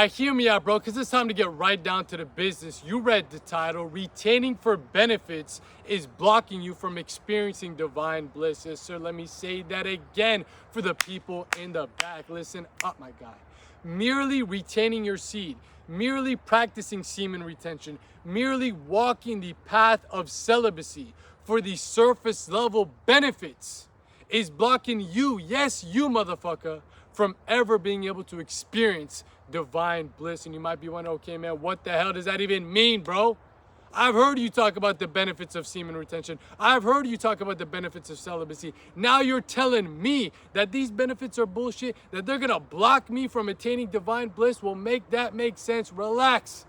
Hear me out, bro, because it's time to get right down to the business. You read the title. Retaining for benefits is blocking you from experiencing divine bliss. Yes, sir. Let me say that again for the people in the back. Listen up, my guy. Merely retaining your seed, merely practicing semen retention, merely walking the path of celibacy for the surface level benefits is blocking you, yes, you motherfucker, from ever being able to experience divine bliss. And you might be wondering, okay, man, what the hell does that even mean, bro? I've heard you talk about the benefits of semen retention. I've heard you talk about the benefits of celibacy. Now you're telling me that these benefits are bullshit, that they're gonna block me from attaining divine bliss? Well, make that make sense. Relax.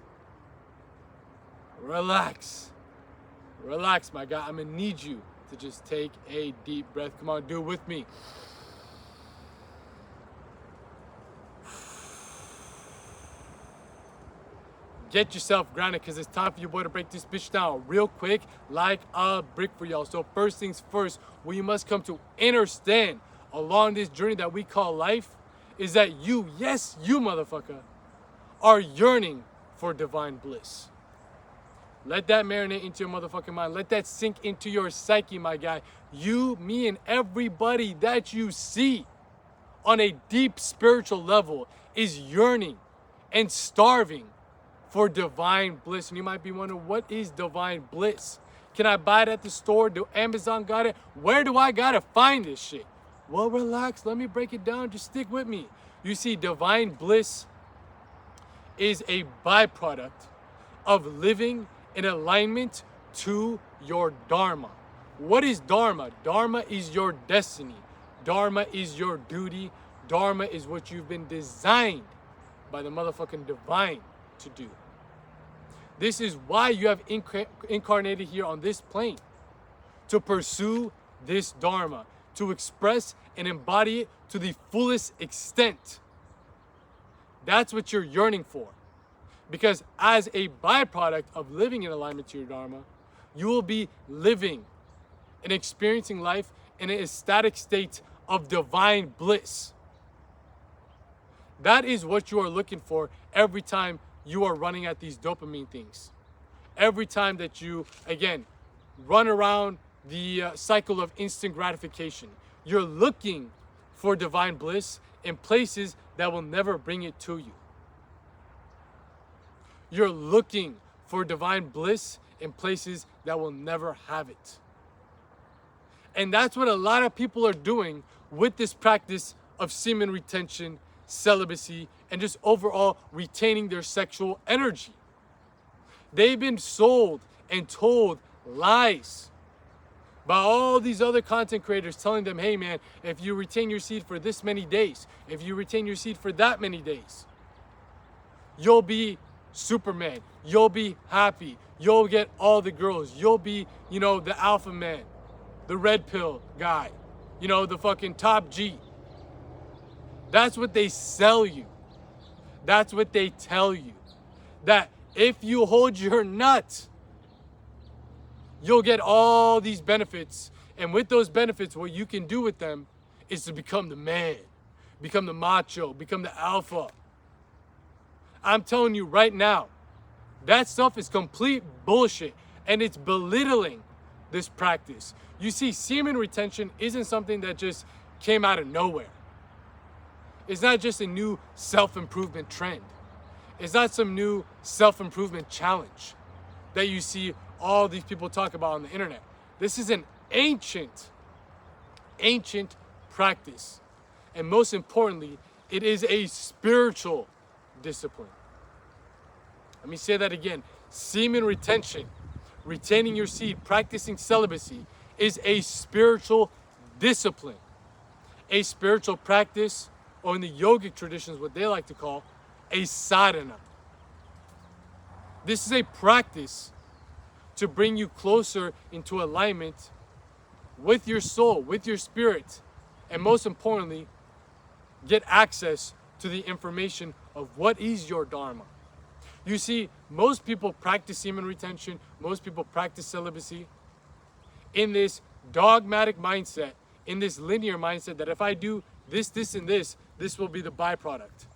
Relax. Relax, my guy. I'm gonna need you to just take a deep breath. Come on, do it with me. Get yourself grounded, because it's time for your boy to break this bitch down real quick like a brick for y'all. So first things first, what you must come to understand along this journey that we call life is that you, yes, you motherfucker, are yearning for divine bliss. Let that marinate into your motherfucking mind. Let that sink into your psyche, my guy. You, me, and everybody that you see on a deep spiritual level is yearning and starving for divine bliss. And you might be wondering, what is divine bliss? Can I buy it at the store? Do Amazon got it? Where do I gotta find this shit? Well, relax. Let me break it down. Just stick with me. You see, divine bliss is a byproduct of living in alignment to your dharma. What is dharma? Dharma is your destiny. Dharma is your duty. Dharma is what you've been designed by the motherfucking divine to do. This is why you have incarnated here on this plane, to pursue this dharma, to express and embody it to the fullest extent. That's what you're yearning for. Because as a byproduct of living in alignment to your dharma, you will be living and experiencing life in an ecstatic state of divine bliss. That is what you are looking for every time you are running at these dopamine things. Every time that you, again, run around the cycle of instant gratification, you're looking for divine bliss in places that will never bring it to you. You're looking for divine bliss in places that will never have it. And that's what a lot of people are doing with this practice of semen retention, celibacy, and just overall retaining their sexual energy. They've been sold and told lies by all these other content creators telling them, hey man, if you retain your seed for this many days, if you retain your seed for that many days, you'll be Superman, you'll be happy, you'll get all the girls, you'll be, the alpha man, the red pill guy, the fucking top G. That's what they sell you. That's what they tell you. That if you hold your nut, you'll get all these benefits. And with those benefits, what you can do with them is to become the man, become the macho, become the alpha. I'm telling you right now, that stuff is complete bullshit, and it's belittling this practice. You see, semen retention isn't something that just came out of nowhere. It's not just a new self-improvement trend. It's not some new self-improvement challenge that you see all these people talk about on the internet. This is an ancient practice. And most importantly, it is a spiritual discipline. Let me say that again. Semen retention, retaining your seed, practicing celibacy is a spiritual discipline. A spiritual practice, or in the yogic traditions, what they like to call a sadhana. This is a practice to bring you closer into alignment with your soul, with your spirit, and most importantly, get access to the information of what is your dharma. You see, most people practice semen retention, most people practice celibacy in this dogmatic mindset, in this linear mindset that if I do this, this, and this will be the byproduct.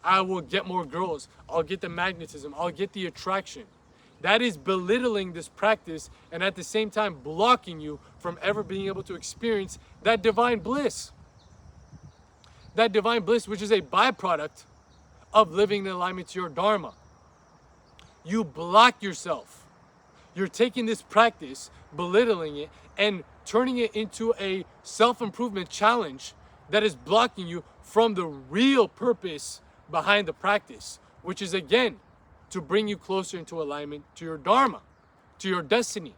I will get more girls. I'll get the magnetism. I'll get the attraction. That is belittling this practice and at the same time blocking you from ever being able to experience that divine bliss. That divine bliss, which is a byproduct of living in alignment to your Dharma. You block yourself. You're taking this practice, belittling it, and turning it into a self-improvement challenge that is blocking you from the real purpose behind the practice, which is again, to bring you closer into alignment to your Dharma, to your destiny.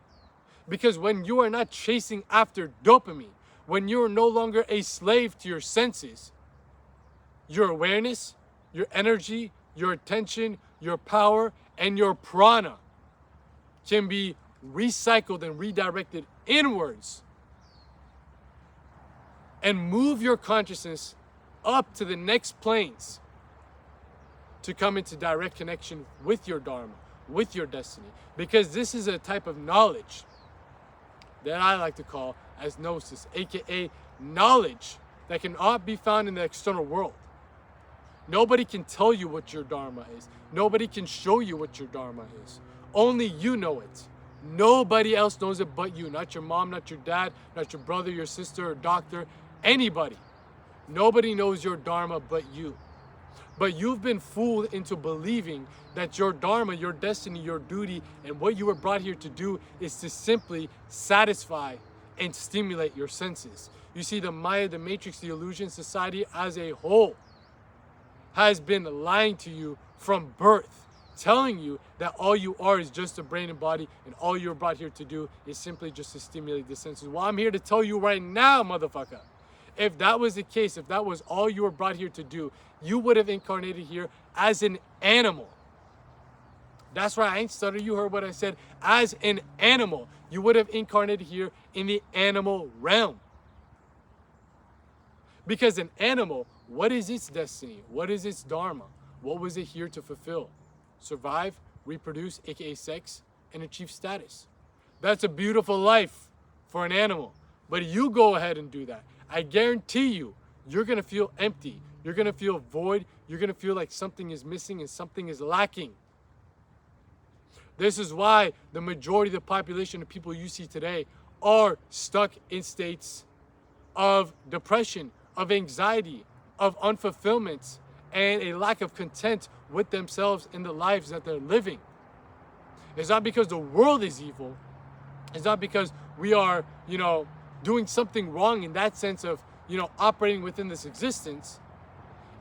Because when you are not chasing after dopamine, when you are no longer a slave to your senses, your awareness, your energy, your attention, your power, and your prana can be recycled and redirected inwards and move your consciousness up to the next planes to come into direct connection with your Dharma, with your destiny. Because this is a type of knowledge that I like to call as gnosis, aka knowledge that cannot be found in the external world. Nobody can tell you what your Dharma is. Nobody can show you what your Dharma is. Only you know it. Nobody else knows it but you. Not your mom, not your dad, not your brother, your sister, or doctor, anybody. Nobody knows your Dharma but you. But you've been fooled into believing that your Dharma, your destiny, your duty, and what you were brought here to do is to simply satisfy and stimulate your senses. You see, the Maya, the Matrix, the illusion society as a whole has been lying to you from birth, telling you that all you are is just a brain and body, and all you're brought here to do is simply just to stimulate the senses. Well, I'm here to tell you right now, motherfucker, if that was the case, if that was all you were brought here to do, you would have incarnated here as an animal. That's right, I ain't stutter. You heard what I said. As an animal, you would have incarnated here in the animal realm. Because an animal, what is its destiny? What is its Dharma? What was it here to fulfill? Survive, reproduce, aka sex, and achieve status. That's a beautiful life for an animal. But you go ahead and do that. I guarantee you, you're gonna feel empty. You're gonna feel void. You're gonna feel like something is missing and something is lacking. This is why the majority of the population of people you see today are stuck in states of depression, of anxiety, of unfulfillment, and a lack of content with themselves and the lives that they're living. It's not because the world is evil. It's not because we are, doing something wrong in that sense of, operating within this existence.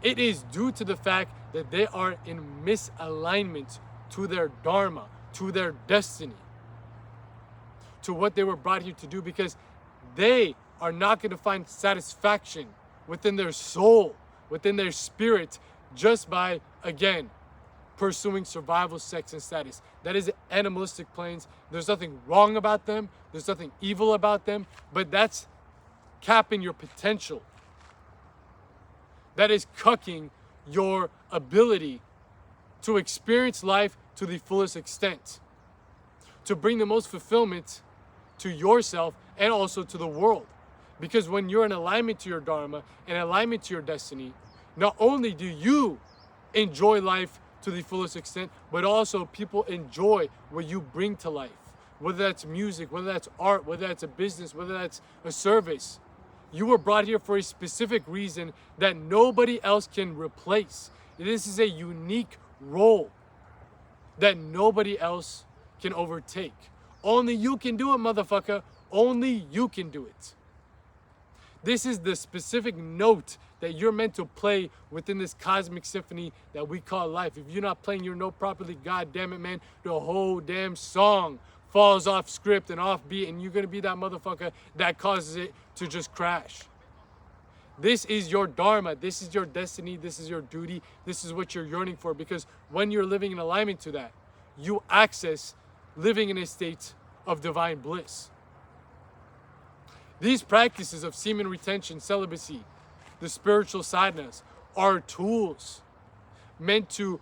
It is due to the fact that they are in misalignment to their Dharma, to their destiny, to what they were brought here to do, because they are not going to find satisfaction within their soul, within their spirit, just by, again, pursuing survival, sex, and status. That is animalistic planes. There's nothing wrong about them. There's nothing evil about them, but that's capping your potential. That is cucking your ability to experience life to the fullest extent, to bring the most fulfillment to yourself and also to the world. Because when you're in alignment to your Dharma and alignment to your destiny, not only do you enjoy life to the fullest extent, but also people enjoy what you bring to life. Whether that's music, whether that's art, whether that's a business, whether that's a service. You were brought here for a specific reason that nobody else can replace. This is a unique role that nobody else can overtake. Only you can do it, motherfucker. Only you can do it. This is the specific note that you're meant to play within this cosmic symphony that we call life. If you're not playing your note properly, god damn it, man, the whole damn song falls off script and off beat, and you're gonna be that motherfucker that causes it to just crash. This is your Dharma. This is your destiny. This is your duty. This is what you're yearning for, because when you're living in alignment to that, you access living in a state of divine bliss. These practices of semen retention, celibacy, the spiritual sadhana are tools meant to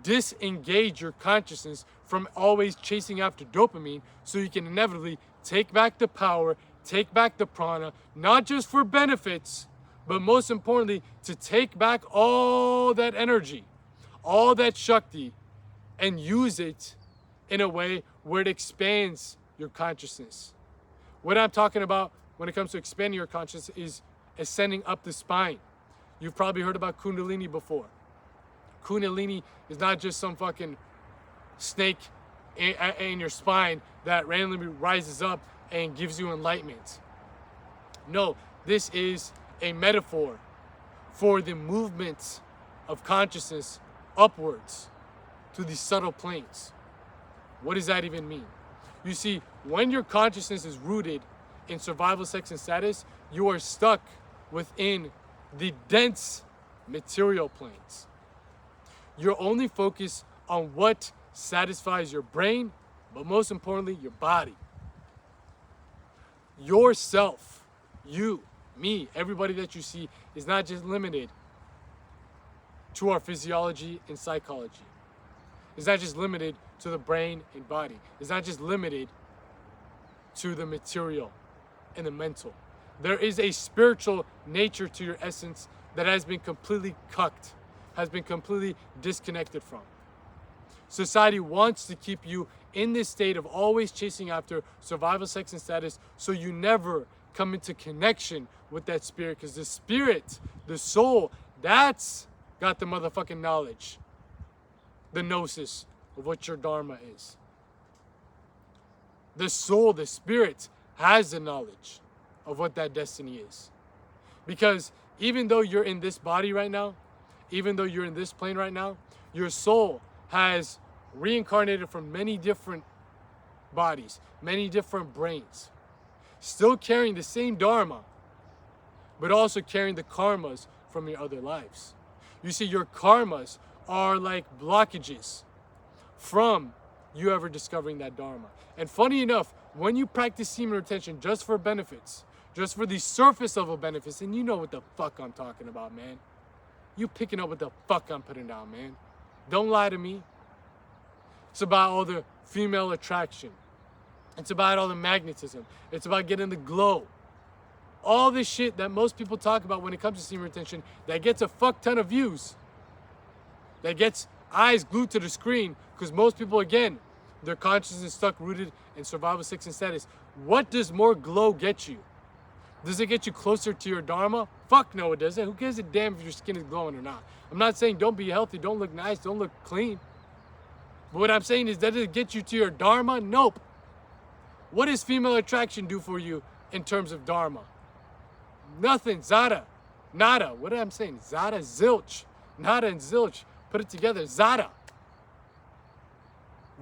disengage your consciousness from always chasing after dopamine, so you can inevitably take back the power, take back the prana, not just for benefits, But most importantly, to take back all that energy, all that Shakti, and use it in a way where it expands your consciousness. What I'm talking about when it comes to expanding your consciousness is ascending up the spine. You've probably heard about Kundalini before. Kundalini is not just some fucking snake in your spine that randomly rises up and gives you enlightenment. No, this is a metaphor for the movement of consciousness upwards to the subtle planes. What does that even mean? You see, when your consciousness is rooted in survival, sex, and status, you are stuck within the dense material planes. You're only focused on what satisfies your brain, but most importantly, your body. Yourself, you, me, everybody that you see is not just limited to our physiology and psychology. It's not just limited to the brain and body. It's not just limited to the material and the mental. There is a spiritual nature to your essence that has been completely cucked, has been completely disconnected from. Society wants to keep you in this state of always chasing after survival, sex, and status, so you never come into connection with that spirit, because the spirit, the soul, that's got the motherfucking knowledge, the gnosis of what your dharma is. The soul, the spirit, has the knowledge of what that destiny is. Because even though you're in this body right now, even though you're in this plane right now, your soul has reincarnated from many different bodies, many different brains, still carrying the same dharma, but also carrying the karmas from your other lives. You see, your karmas are like blockages from you ever discovering that dharma. And funny enough, when you practice semen retention just for benefits, just for the surface level benefits, and you know what the fuck I'm talking about, man. You picking up what the fuck I'm putting down, man. Don't lie to me. It's about all the female attraction. It's about all the magnetism. It's about getting the glow. All this shit that most people talk about when it comes to semen retention that gets a fuck ton of views, that gets eyes glued to the screen, because most people, again, their consciousness is stuck rooted in survival, sex, and status. What does more glow get you? Does it get you closer to your dharma? Fuck no, it doesn't. Who gives a damn if your skin is glowing or not? I'm not saying don't be healthy, don't look nice, don't look clean. But what I'm saying is, does it get you to your dharma? Nope. What does female attraction do for you in terms of dharma? Nothing. Zada. Nada. What am I saying? Zada, zilch. Nada and zilch. Put it together. Zada.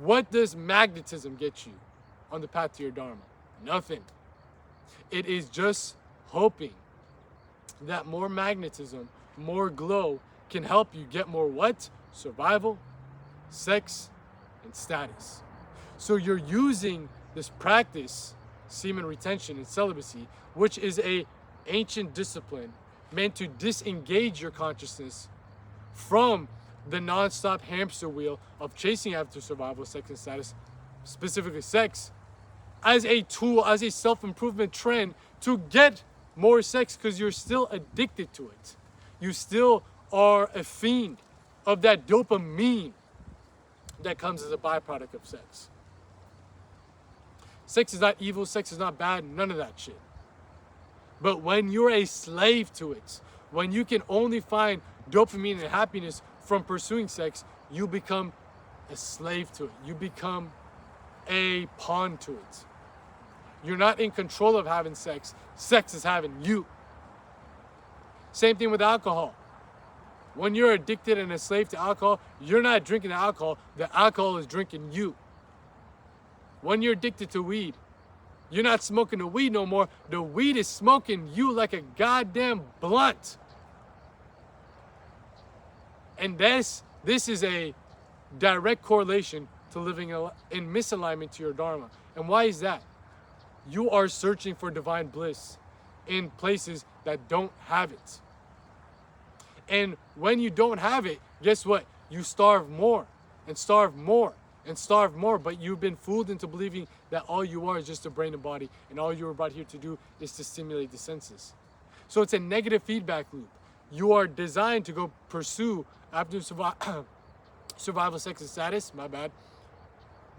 What does magnetism get you on the path to your dharma? Nothing. It is just hoping that more magnetism, more glow can help you get more what? Survival, sex, and status. So you're using this practice, semen retention and celibacy, which is a ancient discipline meant to disengage your consciousness from the non-stop hamster wheel of chasing after survival, sex, and status, specifically sex, as a tool, as a self-improvement trend to get more sex, because you're still addicted to it. You still are a fiend of that dopamine that comes as a byproduct of sex. Sex is not evil, sex is not bad, none of that shit. But when you're a slave to it, when you can only find dopamine and happiness from pursuing sex, you become a slave to it. You become a pawn to it. You're not in control of having sex. Sex is having you. Same thing with alcohol. When you're addicted and a slave to alcohol, you're not drinking the alcohol is drinking you. When you're addicted to weed, you're not smoking the weed no more. The weed is smoking you like a goddamn blunt. And this is a direct correlation to living in misalignment to your dharma. And why is that? You are searching for divine bliss in places that don't have it. And when you don't have it, guess what? You starve more and starve more and starve more, but you've been fooled into believing that all you are is just a brain and body, and all you're about here to do is to stimulate the senses. So it's a negative feedback loop. You are designed to go pursue after survival, sex, and status, my bad.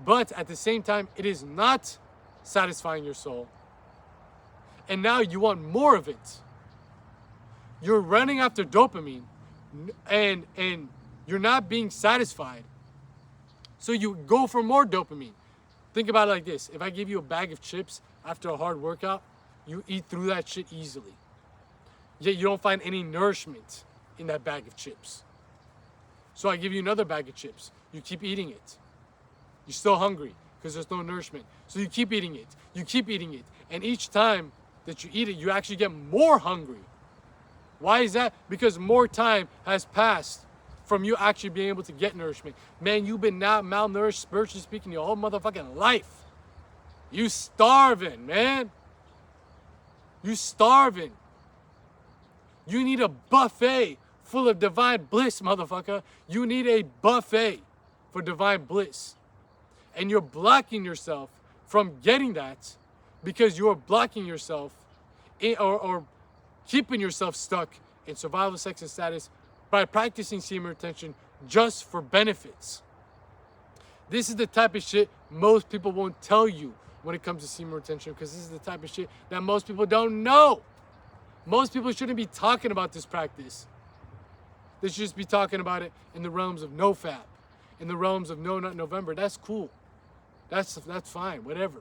But at the same time, it is not satisfying your soul. And now you want more of it. You're running after dopamine and you're not being satisfied. So you go for more dopamine. Think about it like this. If I give you a bag of chips after a hard workout, you eat through that shit easily. Yet you don't find any nourishment in that bag of chips. So I give you another bag of chips. You keep eating it. You're still hungry because there's no nourishment. So you keep eating it. You keep eating it. And each time that you eat it, you actually get more hungry. Why is that? Because more time has passed from you actually being able to get nourishment. Man, you've been not malnourished, spiritually speaking, your whole motherfucking life. You starving, man. You starving. You need a buffet full of divine bliss, motherfucker. You need a buffet for divine bliss. And you're blocking yourself from getting that because you're blocking yourself or keeping yourself stuck in survival, sex, and status by practicing semen retention just for benefits. This is the type of shit most people won't tell you when it comes to semen retention, because this is the type of shit that most people don't know. Most people shouldn't be talking about this practice. They should just be talking about it in the realms of NoFap, in the realms of No Nut November. That's cool. That's fine, whatever.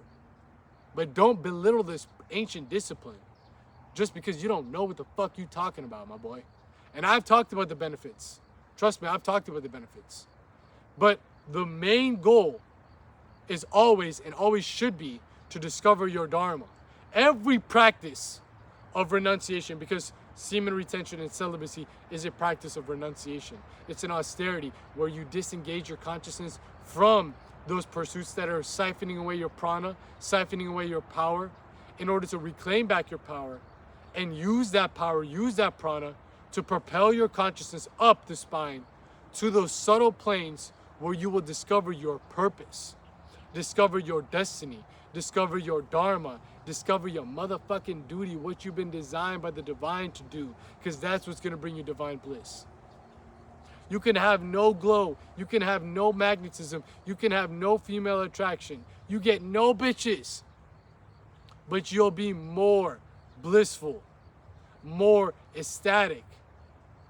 But don't belittle this ancient discipline just because you don't know what the fuck you talking about, my boy. And I've talked about the benefits. Trust me, I've talked about the benefits. But the main goal is always and always should be to discover your dharma. Every practice of renunciation, because semen retention and celibacy is a practice of renunciation. It's an austerity where you disengage your consciousness from those pursuits that are siphoning away your prana, siphoning away your power, in order to reclaim back your power and use that power, use that prana to propel your consciousness up the spine to those subtle planes where you will discover your purpose, discover your destiny, discover your dharma, discover your motherfucking duty, what you've been designed by the divine to do, because that's what's going to bring you divine bliss. You can have no glow, you can have no magnetism, you can have no female attraction, you get no bitches, but you'll be more blissful, more ecstatic,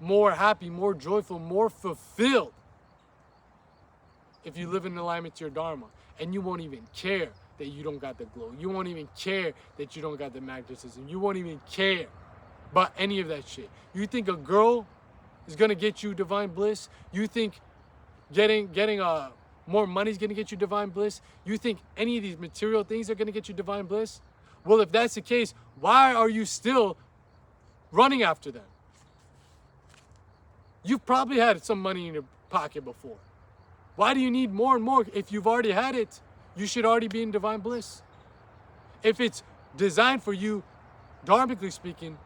more happy, more joyful, more fulfilled if you live in alignment to your dharma. And you won't even care that you don't got the glow. You won't even care that you don't got the magnetism. You won't even care about any of that shit. You think a girl is gonna get you divine bliss? You think getting more money is gonna get you divine bliss? You think any of these material things are gonna get you divine bliss? Well, if that's the case, why are you still running after them? You've probably had some money in your pocket before. Why do you need more and more? If you've already had it, you should already be in divine bliss. If it's designed for you, dharmically speaking,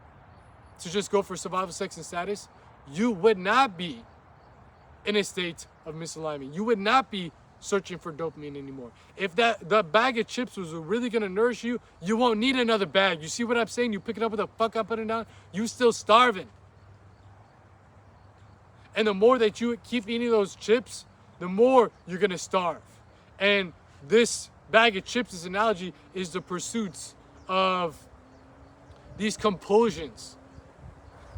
to just go for survival, sex, and status, you would not be in a state of misalignment. You would not be searching for dopamine anymore. If the bag of chips was really gonna nourish you, you won't need another bag. You see what I'm saying? You pick it up with the fuck I'm putting down, you still starving. And the more that you keep eating those chips, the more you're gonna starve. And this bag of chips, this analogy, is the pursuits of these compulsions.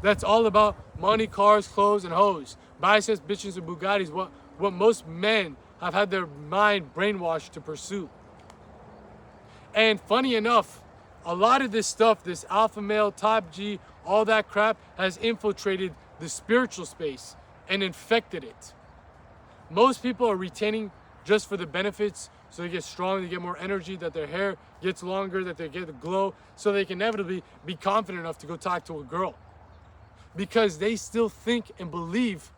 That's all about money, cars, clothes, and hoes. Biceps, bitches, and Bugattis, what most men have had their mind brainwashed to pursue. And funny enough, a lot of this stuff, this alpha male, top G, all that crap has infiltrated the spiritual space and infected it. Most people are retaining just for the benefits, so they get strong, they get more energy, that their hair gets longer, that they get a glow, so they can inevitably be confident enough to go talk to a girl. Because they still think and believe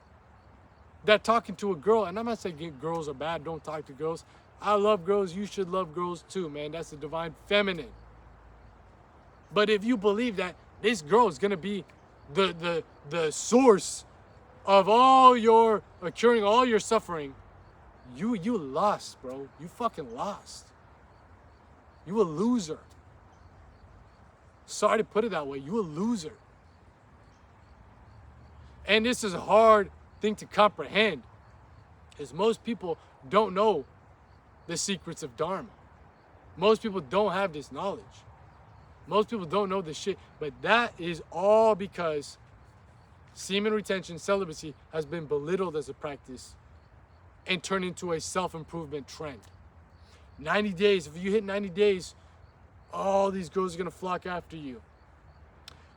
that talking to a girl, and I'm not saying girls are bad, don't talk to girls. I love girls, you should love girls too, man. That's the divine feminine. But if you believe that this girl is gonna be the source of all your, curing all your suffering, you lost, bro. You fucking lost. You a loser. Sorry to put it that way, you a loser. And this is a hard thing to comprehend, because most people don't know the secrets of Dharma. Most people don't have this knowledge. Most people don't know this shit. But that is all because semen retention, celibacy, has been belittled as a practice and turned into a self-improvement trend. 90 days, if you hit 90 days, all these girls are gonna flock after you.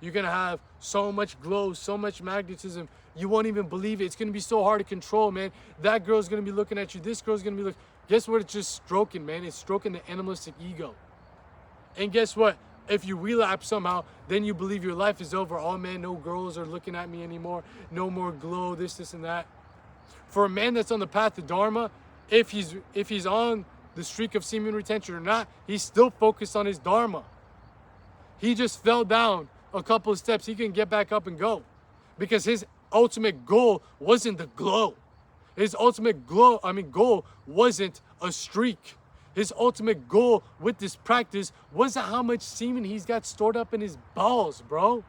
You're gonna have so much glow, so much magnetism, you won't even believe it. It's gonna be so hard to control, man. That girl's gonna be looking at you, this girl's gonna be looking. Guess what? It's just stroking, man. It's stroking the animalistic ego. And guess what? If you relapse somehow, then you believe your life is over. Oh man, no girls are looking at me anymore. No more glow, this, and that. For a man that's on the path to Dharma, if he's on the streak of semen retention or not, he's still focused on his Dharma. He just fell down a couple of steps. He can get back up and go. Because his ultimate goal wasn't the glow. His ultimate goal wasn't a streak. His ultimate goal with this practice wasn't how much semen he's got stored up in his balls, bro.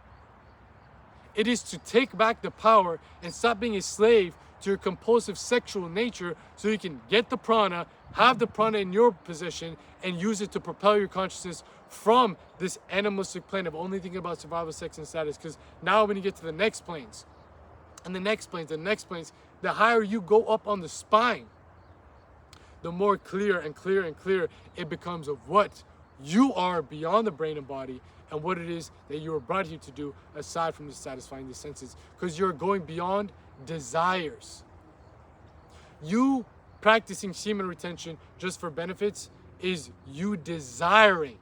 It is to take back the power and stop being a slave to your compulsive sexual nature, so you can get the prana, have the prana in your possession, and use it to propel your consciousness from this animalistic plane of only thinking about survival, sex, and status. Because now when you get to the next planes, and the next planes, the higher you go up on the spine, the more clear and clear and clear it becomes of what you are beyond the brain and body, and what it is that you were brought here to do aside from just satisfying the senses. Because you're going beyond desires. You practicing semen retention just for benefits is you desiring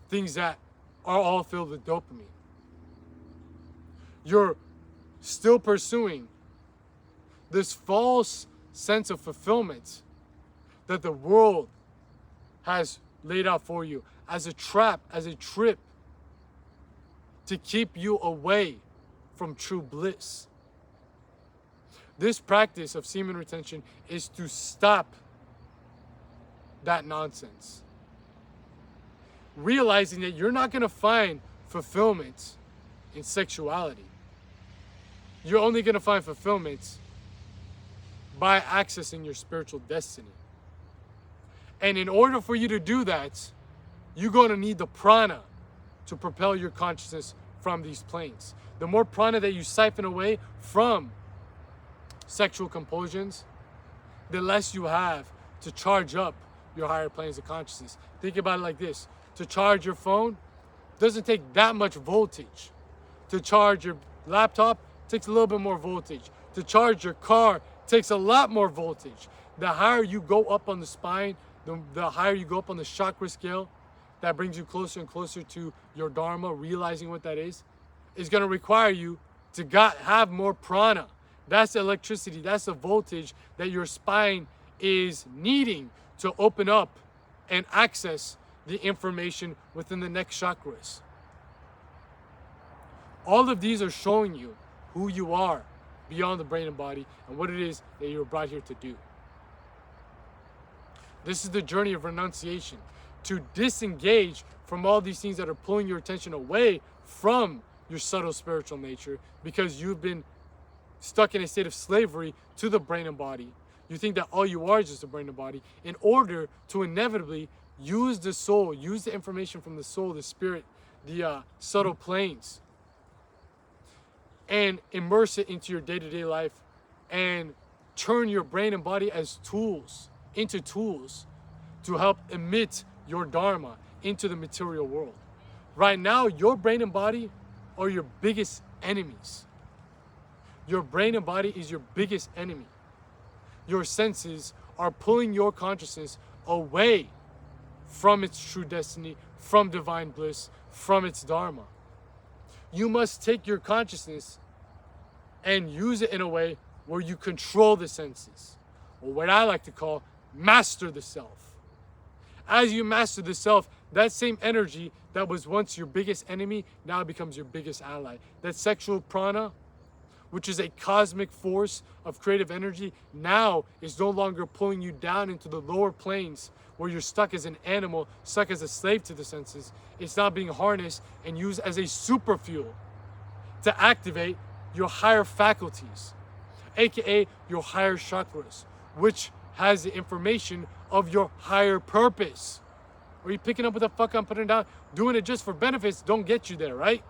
things that are all filled with dopamine. You're still pursuing this false sense of fulfillment that the world has laid out for you as a trap, as a trip to keep you away from true bliss. This practice of semen retention is to stop that nonsense. Realizing that you're not going to find fulfillment in sexuality. You're only going to find fulfillment by accessing your spiritual destiny. And in order for you to do that, you're going to need the prana to propel your consciousness from these planes. The more prana that you siphon away from sexual compulsions, the less you have to charge up your higher planes of consciousness. Think about it like this. To charge your phone doesn't take that much voltage. To charge your laptop takes a little bit more voltage. To charge your car takes a lot more voltage. The higher you go up on the spine, the higher you go up on the chakra scale, that brings you closer and closer to your Dharma, realizing what that is going to require you to have more prana. That's the electricity, that's the voltage that your spine is needing to open up and access the information within the next chakras. All of these are showing you who you are beyond the brain and body and what it is that you were brought here to do. This is the journey of renunciation, to disengage from all these things that are pulling your attention away from your subtle spiritual nature, because you've been stuck in a state of slavery to the brain and body. You think that all you are is just the brain and body, in order to inevitably use the soul, use the information from the soul, the spirit, the subtle planes, and immerse it into your day-to-day life and turn your brain and body as tools, into tools to help emit your Dharma into the material world. Right now, your brain and body are your biggest enemies. Your brain and body is your biggest enemy. Your senses are pulling your consciousness away from its true destiny, from divine bliss, from its Dharma. You must take your consciousness and use it in a way where you control the senses, or what I like to call master the self. As you master the self, that same energy that was once your biggest enemy now becomes your biggest ally. That sexual prana, which is a cosmic force of creative energy, now is no longer pulling you down into the lower planes where you're stuck as an animal, stuck as a slave to the senses. It's now being harnessed and used as a super fuel to activate your higher faculties, aka your higher chakras, which has the information of your higher purpose. Are you picking up what the fuck I'm putting down? Doing it just for benefits don't get you there, right?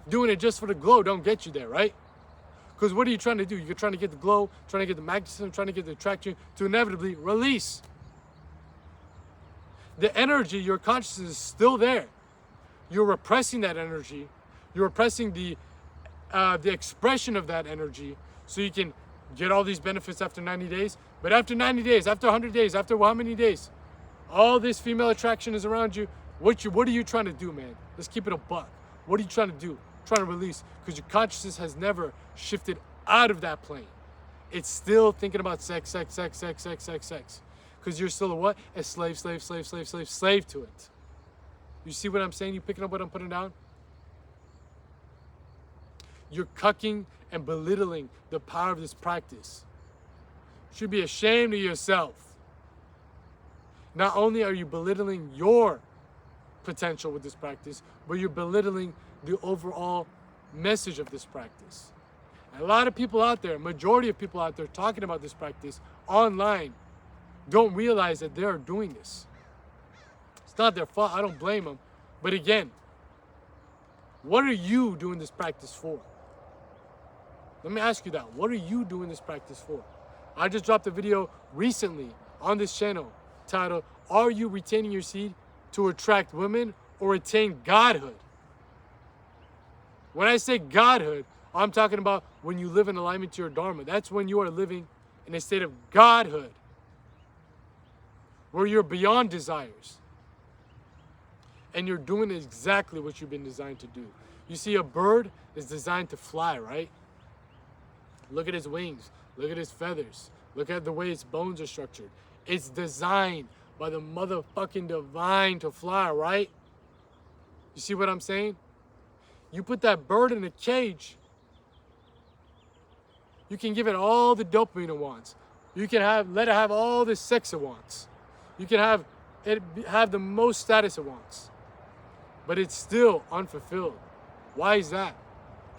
Doing it just for the glow don't get you there, right? Because what are you trying to do? You're trying to get the glow, trying to get the magnetism, trying to get the attraction to inevitably release. The energy, your consciousness is still there. You're repressing that energy. You're repressing the expression of that energy so you can get all these benefits after 90 days. But after 90 days, after 100 days, after how many days? All this female attraction is around you. What are you trying to do, man? Let's keep it a buck. What are you trying to do? Trying to release, because your consciousness has never shifted out of that plane. It's still thinking about sex. Because you're still a what? A slave to it. You see what I'm saying? You picking up what I'm putting down? You're cucking and belittling the power of this practice. You should be ashamed of yourself. Not only are you belittling your potential with this practice, but you're belittling the overall message of this practice. And a lot of people out there, majority of people out there talking about this practice online, don't realize that they are doing this. It's not their fault. I don't blame them. But again, what are you doing this practice for? Let me ask you that. What are you doing this practice for? I just dropped a video recently on this channel titled, "Are you retaining your seed to attract women or attain godhood?" When I say godhood, I'm talking about when you live in alignment to your dharma. That's when you are living in a state of godhood, where you're beyond desires. And you're doing exactly what you've been designed to do. You see, a bird is designed to fly, right? Look at its wings. Look at its feathers. Look at the way its bones are structured. It's designed by the motherfucking divine to fly, right? You see what I'm saying? You put that bird in a cage, you can give it all the dopamine it wants. You can let it have all the sex it wants. You can have it have the most status it wants. But it's still unfulfilled. Why is that?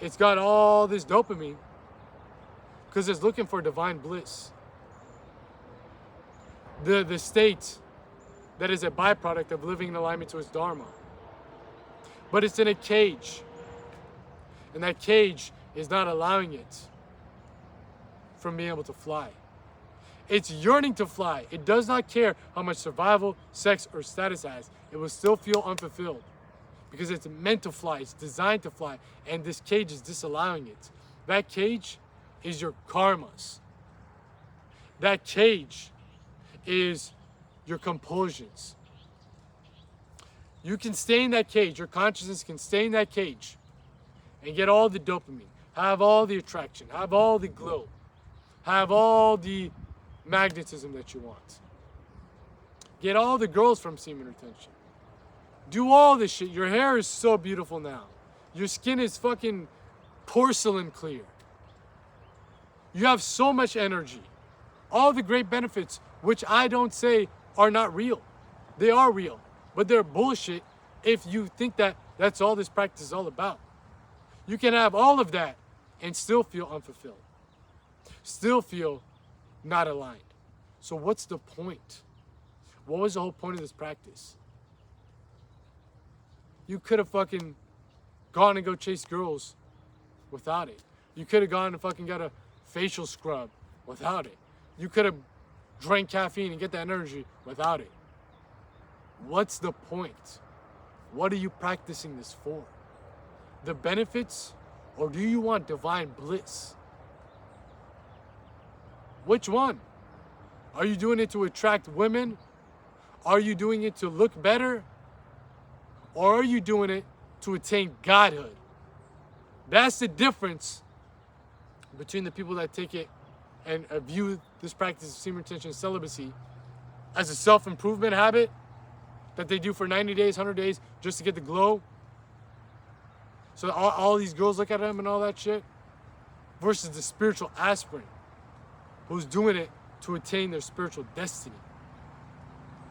It's got all this dopamine because it's looking for divine bliss. The state that is a byproduct of living in alignment to its dharma. But it's in a cage. And that cage is not allowing it from being able to fly. It's yearning to fly. It does not care how much survival, sex, or status it has. It will still feel unfulfilled because it's meant to fly. It's designed to fly. And this cage is disallowing it. That cage is your karmas. That cage is your compulsions. You can stay in that cage. Your consciousness can stay in that cage and get all the dopamine, have all the attraction, have all the glow, have all the magnetism that you want. Get all the girls from semen retention. Do all this shit. Your hair is so beautiful now. Your skin is fucking porcelain clear. You have so much energy. All the great benefits, which I don't say are not real. They are real, but they're bullshit if you think that that's all this practice is all about. You can have all of that and still feel unfulfilled. Still feel not aligned. So what's the point? What was the whole point of this practice? You could have fucking gone and go chase girls without it. You could have gone and fucking got a facial scrub without it. You could have drank caffeine and get that energy without it. What's the point? What are you practicing this for? The benefits, or do you want divine bliss? Which one? Are you doing it to attract women? Are you doing it to look better? Or are you doing it to attain godhood? That's the difference between the people that take it and view this practice of semen retention and celibacy as a self-improvement habit that they do for 90 days, 100 days, just to get the glow. So all these girls look at them and all that shit. Versus the spiritual aspirant who's doing it to attain their spiritual destiny,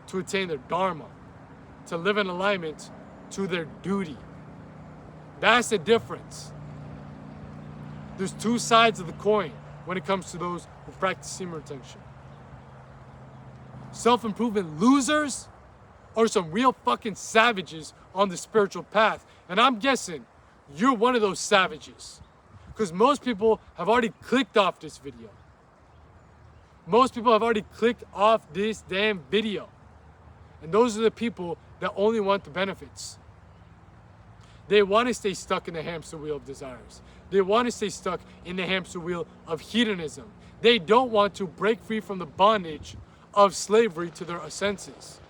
to attain their dharma, to live in alignment to their duty. That's the difference. There's two sides of the coin when it comes to those who practice semen retention. Self-improvement losers are some real fucking savages on the spiritual path. And I'm guessing you're one of those savages. Because most people have already clicked off this video. Most people have already clicked off this damn video. And those are the people that only want the benefits. They want to stay stuck in the hamster wheel of desires. They want to stay stuck in the hamster wheel of hedonism. They don't want to break free from the bondage of slavery to their senses.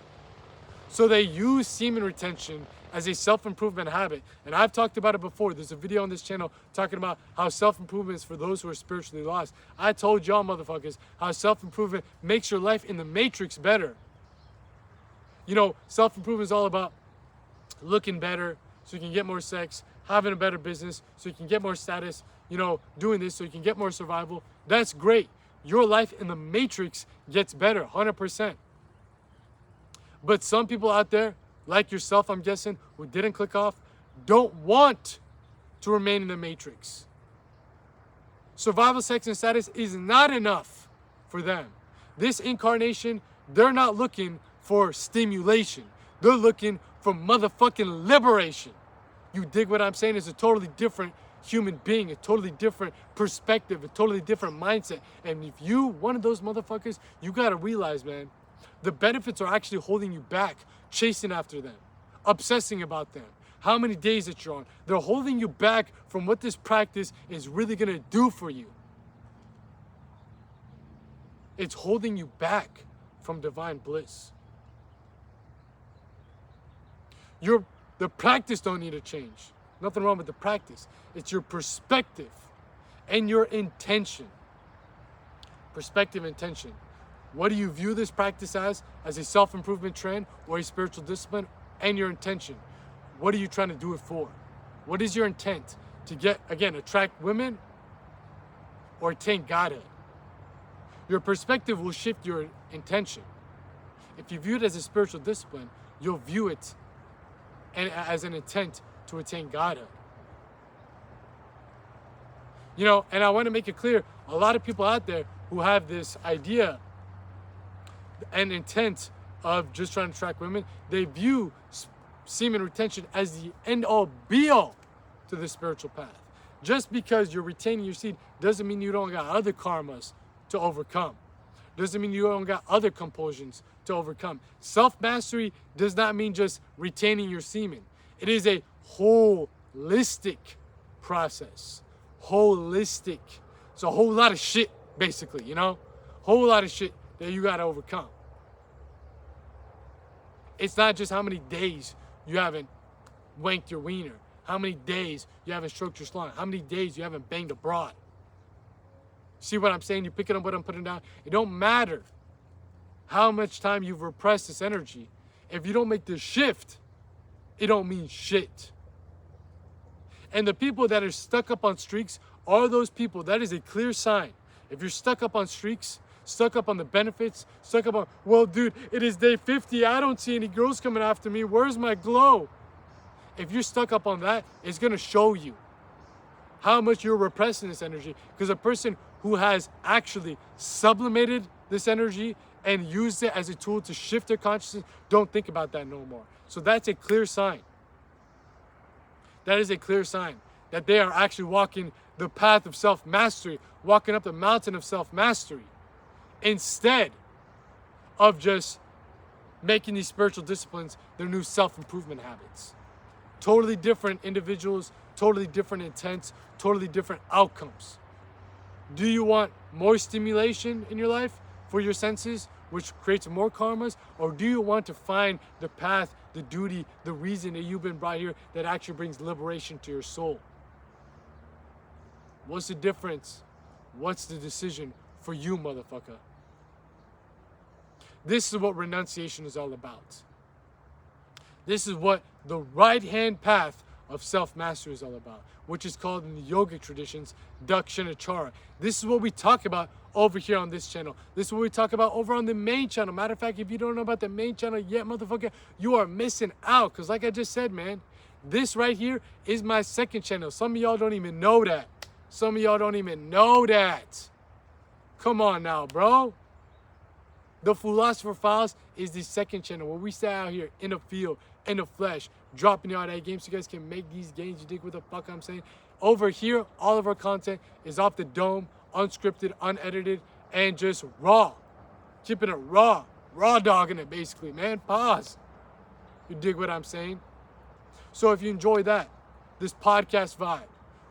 So they use semen retention as a self-improvement habit. And I've talked about it before. There's a video on this channel talking about how self-improvement is for those who are spiritually lost. I told y'all motherfuckers how self-improvement makes your life in the matrix better. You know, self-improvement is all about looking better so you can get more sex, having a better business so you can get more status, you know, doing this so you can get more survival. That's great. Your life in the matrix gets better, 100%. But some people out there, like yourself, I'm guessing, who didn't click off, don't want to remain in the matrix. Survival, sex, and status is not enough for them. This incarnation, they're not looking for stimulation. They're looking for motherfucking liberation. You dig what I'm saying? It's a totally different human being, a totally different perspective, a totally different mindset. And if you one of those motherfuckers, you gotta realize, man, the benefits are actually holding you back, chasing after them, obsessing about them, how many days that you're on. They're holding you back from what this practice is really gonna do for you. It's holding you back from divine bliss. The practice don't need to change. Nothing wrong with the practice. It's your perspective and your intention. Perspective, intention. What do you view this practice as a self-improvement trend or a spiritual discipline? And your intention. What are you trying to do it for? What is your intent? To get, again, attract women or attain Godhood? Your perspective will shift your intention. If you view it as a spiritual discipline, you'll view it as an intent to attain Godhood. You know, and I want to make it clear, a lot of people out there who have this idea and intent of just trying to attract women, they view semen retention as the end-all be-all to the spiritual path. Just because you're retaining your seed doesn't mean you don't got other karmas to overcome. Doesn't mean you don't got other compulsions to overcome. Self-mastery does not mean just retaining your semen. It is a holistic process. Holistic. It's a whole lot of shit, basically, you know? Whole lot of shit that you gotta overcome. It's not just how many days you haven't wanked your wiener, how many days you haven't stroked your slime, how many days you haven't banged a broad. See what I'm saying? You're picking up what I'm putting down. It don't matter how much time you've repressed this energy. If you don't make this shift, it don't mean shit. And the people that are stuck up on streaks are those people. That is a clear sign. If you're stuck up on streaks, stuck up on the benefits, stuck up on, well, dude, it is day 50. I don't see any girls coming after me. Where's my glow? If you're stuck up on that, it's going to show you how much you're repressing this energy. Because a person who has actually sublimated this energy and used it as a tool to shift their consciousness don't think about that no more. So that's a clear sign. That is a clear sign that they are actually walking the path of self-mastery, walking up the mountain of self-mastery, instead of just making these spiritual disciplines their new self-improvement habits. Totally different individuals, totally different intents, totally different outcomes. Do you want more stimulation in your life for your senses, which creates more karmas? Or do you want to find the path, the duty, the reason that you've been brought here that actually brings liberation to your soul? What's the difference? What's the decision for you, motherfucker? This is what renunciation is all about. This is what the right-hand path of self-mastery is all about, which is called in the yogic traditions, Dakshinachara. This is what we talk about over here on this channel. This is what we talk about over on the main channel. Matter of fact, if you don't know about the main channel yet, motherfucker, you are missing out. Because like I just said, man, this right here is my second channel. Some of y'all don't even know that. Some of y'all don't even know that. Come on now, bro. The Philosopher Files is the second channel where we stay out here in the field, in the flesh, dropping y'all that game so you guys can make these games. You dig what the fuck I'm saying? Over here, all of our content is off the dome, unscripted, unedited, and just raw. Keeping it raw. Raw dogging it, basically, man. Pause. You dig what I'm saying? So if you enjoy that, this podcast vibe,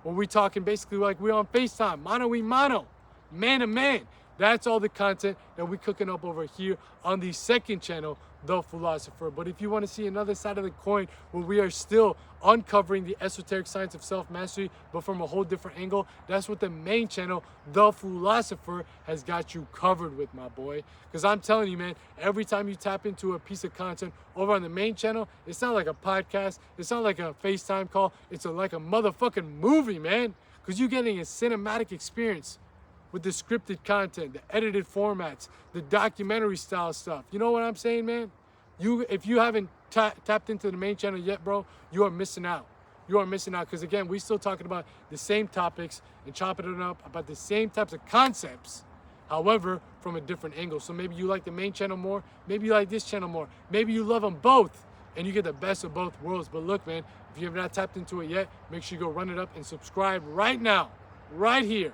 where we talking basically like we're on FaceTime, mano y mano, man to man. That's all the content that we're cooking up over here on the second channel, The Philosopher. But if you want to see another side of the coin where we are still uncovering the esoteric science of self-mastery, but from a whole different angle, that's what the main channel, The Philosopher, has got you covered with, my boy. Because I'm telling you, man, every time you tap into a piece of content over on the main channel, it's not like a podcast, it's not like a FaceTime call, it's like a motherfucking movie, man. Because you're getting a cinematic experience with the scripted content, the edited formats, the documentary style stuff. You know what I'm saying, man? If you haven't tapped into the main channel yet, bro, you are missing out. You are missing out because, again, we're still talking about the same topics and chopping it up about the same types of concepts, however, from a different angle. So maybe you like the main channel more, maybe you like this channel more, maybe you love them both and you get the best of both worlds. But look, man, if you have not tapped into it yet, make sure you go run it up and subscribe right now, right here,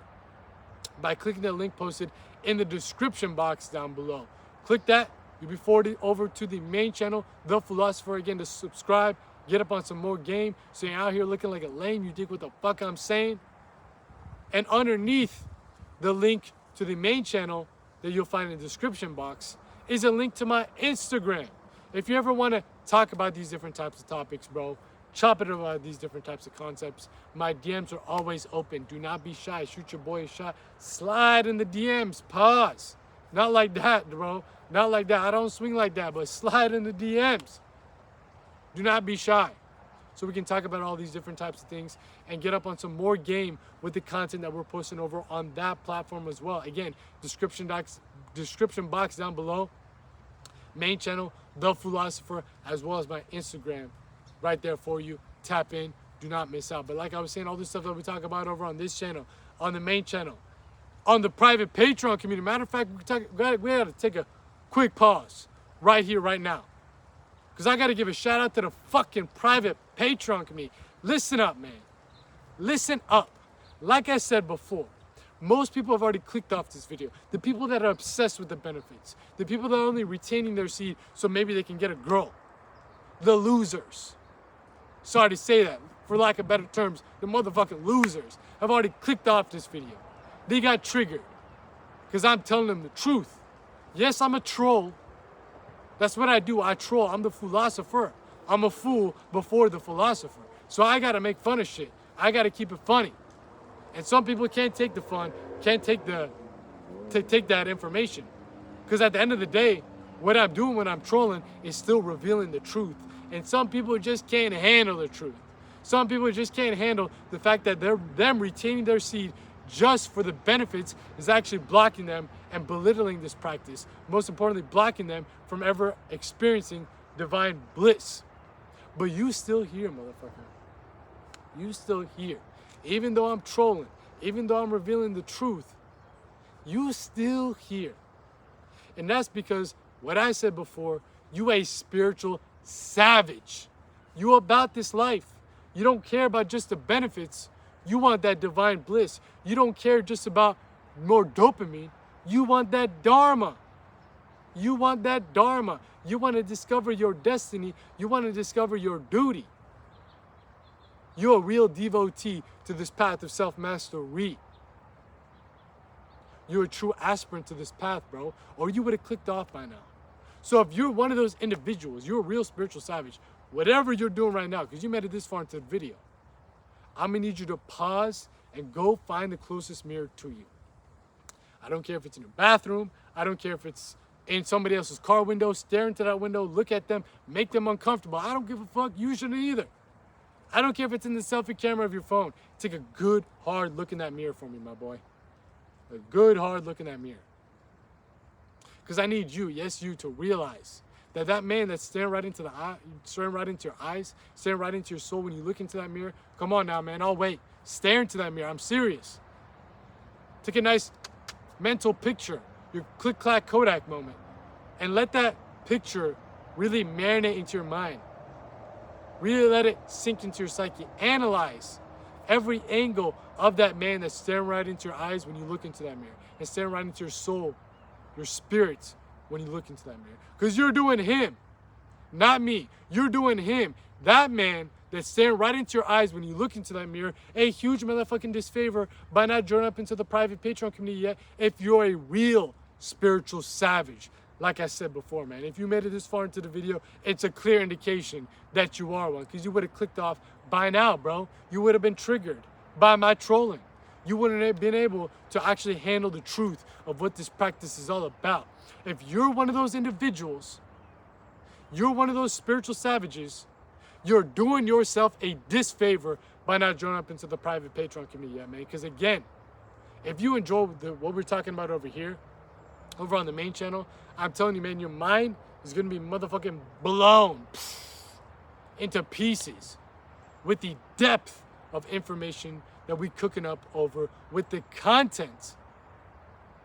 by clicking the link posted in the description box down below. Click that, you'll be forwarded over to the main channel, The Philosopher, again, to subscribe, get up on some more game, so you're out here looking like a lame, you dig what the fuck I'm saying? And underneath the link to the main channel that you'll find in the description box is a link to my Instagram. If you ever want to talk about these different types of topics, bro, chop it about these different types of concepts, my DMs are always open. Do not be shy. Shoot your boy a shot. Slide in the DMs. Pause. Not like that, bro. Not like that. I don't swing like that, but slide in the DMs. Do not be shy. So we can talk about all these different types of things and get up on some more game with the content that we're posting over on that platform as well. Again, description box down below. Main channel, The Philosopher, as well as my Instagram. Right there for you. Tap in. Do not miss out. But like I was saying, all this stuff that we talk about over on this channel, on the main channel, on the private Patreon community. Matter of fact, we got to take a quick pause right here, right now. Because I got to give a shout out to the fucking private Patreon community. Listen up, man. Listen up. Like I said before, most people have already clicked off this video. The people that are obsessed with the benefits. The people that are only retaining their seed so maybe they can get a girl. The losers. Sorry to say that, for lack of better terms, the motherfucking losers have already clicked off this video. They got triggered because I'm telling them the truth. Yes, I'm a troll. That's what I do. I troll. I'm the philosopher. I'm a fool before the philosopher. So I got to make fun of shit. I got to keep it funny. And some people can't take the fun, can't take that information. Because at the end of the day, what I'm doing when I'm trolling is still revealing the truth. And some people just can't handle the truth. Some people just can't handle the fact that them retaining their seed just for the benefits is actually blocking them and belittling this practice. Most importantly, blocking them from ever experiencing divine bliss. But you still here, motherfucker. You still here. Even though I'm trolling, even though I'm revealing the truth, you still here. And that's because what I said before, you a spiritual savage. You about this life. You don't care about just the benefits. You want that divine bliss. You don't care just about more dopamine. You want that dharma. You want that dharma. You want to discover your destiny. You want to discover your duty. You're a real devotee to this path of self-mastery. You're a true aspirant to this path, bro, or you would have clicked off by now. So if you're one of those individuals, you're a real spiritual savage, whatever you're doing right now, because you made it this far into the video, I'm going to need you to pause and go find the closest mirror to you. I don't care if it's in your bathroom. I don't care if it's in somebody else's car window. Stare into that window, look at them, make them uncomfortable. I don't give a fuck. You shouldn't either. I don't care if it's in the selfie camera of your phone. Take a good, hard look in that mirror for me, my boy. A good, hard look in that mirror. Because I need you, yes, you, to realize that that man that's staring right into the eye, staring right into your eyes, staring right into your soul when you look into that mirror, come on now, man, I'll wait. Stare into that mirror. I'm serious. Take a nice mental picture, your click-clack Kodak moment, and let that picture really marinate into your mind. Really let it sink into your psyche. Analyze every angle of that man that's staring right into your eyes when you look into that mirror, and staring right into your soul, your spirit, when you look into that mirror. Because you're doing him, not me. You're doing him. That man that's staring right into your eyes when you look into that mirror, a huge motherfucking disfavor by not joining up into the private Patreon community yet if you're a real spiritual savage. Like I said before, man, if you made it this far into the video, it's a clear indication that you are one, because you would have clicked off by now, bro. You would have been triggered by my trolling. You wouldn't have been able to actually handle the truth of what this practice is all about. If you're one of those individuals, you're one of those spiritual savages, you're doing yourself a disfavor by not joining up into the private Patreon community yet, man. Because again, if you enjoy what we're talking about over here, over on the main channel, I'm telling you, man, your mind is going to be motherfucking blown into pieces with the depth of information that we cooking up over, with the content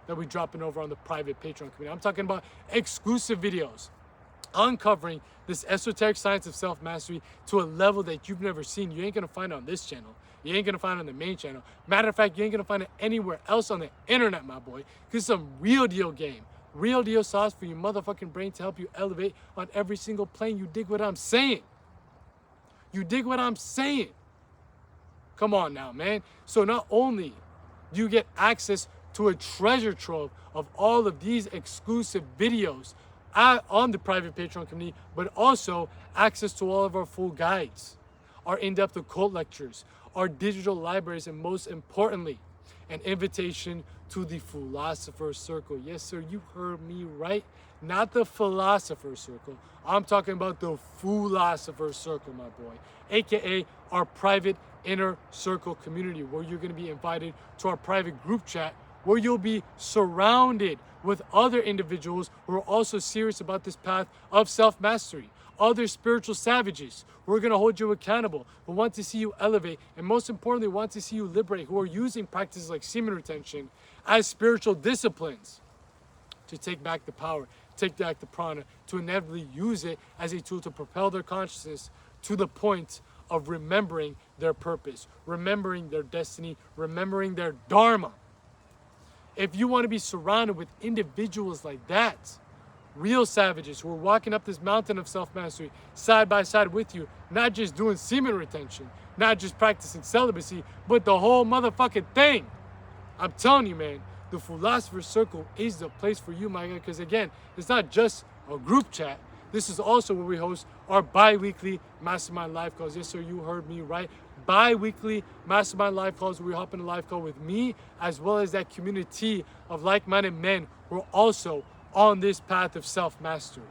that we dropping over on the private Patreon community. I'm talking about exclusive videos, uncovering this esoteric science of self-mastery to a level that you've never seen. You ain't gonna find it on this channel. You ain't gonna find it on the main channel. Matter of fact, you ain't gonna find it anywhere else on the internet, my boy. Cause some real deal game, real deal sauce for your motherfucking brain to help you elevate on every single plane. You dig what I'm saying? You dig what I'm saying? Come on now, man. So not only do you get access to a treasure trove of all of these exclusive videos on the private Patreon community, but also access to all of our full guides, our in-depth occult lectures, our digital libraries, and most importantly, an invitation to the Philosopher's Circle. Yes, sir, you heard me right. Not the Philosopher's Circle. I'm talking about the Philosopher's Circle, my boy, aka our private inner circle community, where you're going to be invited to our private group chat, where you'll be surrounded with other individuals who are also serious about this path of self-mastery, other spiritual savages who are going to hold you accountable, who want to see you elevate, and most importantly, want to see you liberate, who are using practices like semen retention as spiritual disciplines to take back the power, take back the prana, to inevitably use it as a tool to propel their consciousness to the point of remembering their purpose, remembering their destiny, remembering their dharma. If you want to be surrounded with individuals like that, real savages who are walking up this mountain of self-mastery side by side with you, not just doing semen retention, not just practicing celibacy, but the whole motherfucking thing, I'm telling you, man, the Philosopher's Circle is the place for you, my guy, because again, it's not just a group chat. This is also where we host our bi-weekly Mastermind live calls. Yes, sir, you heard me right. Bi-weekly Mastermind live calls where we hop in a live call with me, as well as that community of like-minded men who are also on this path of self-mastery.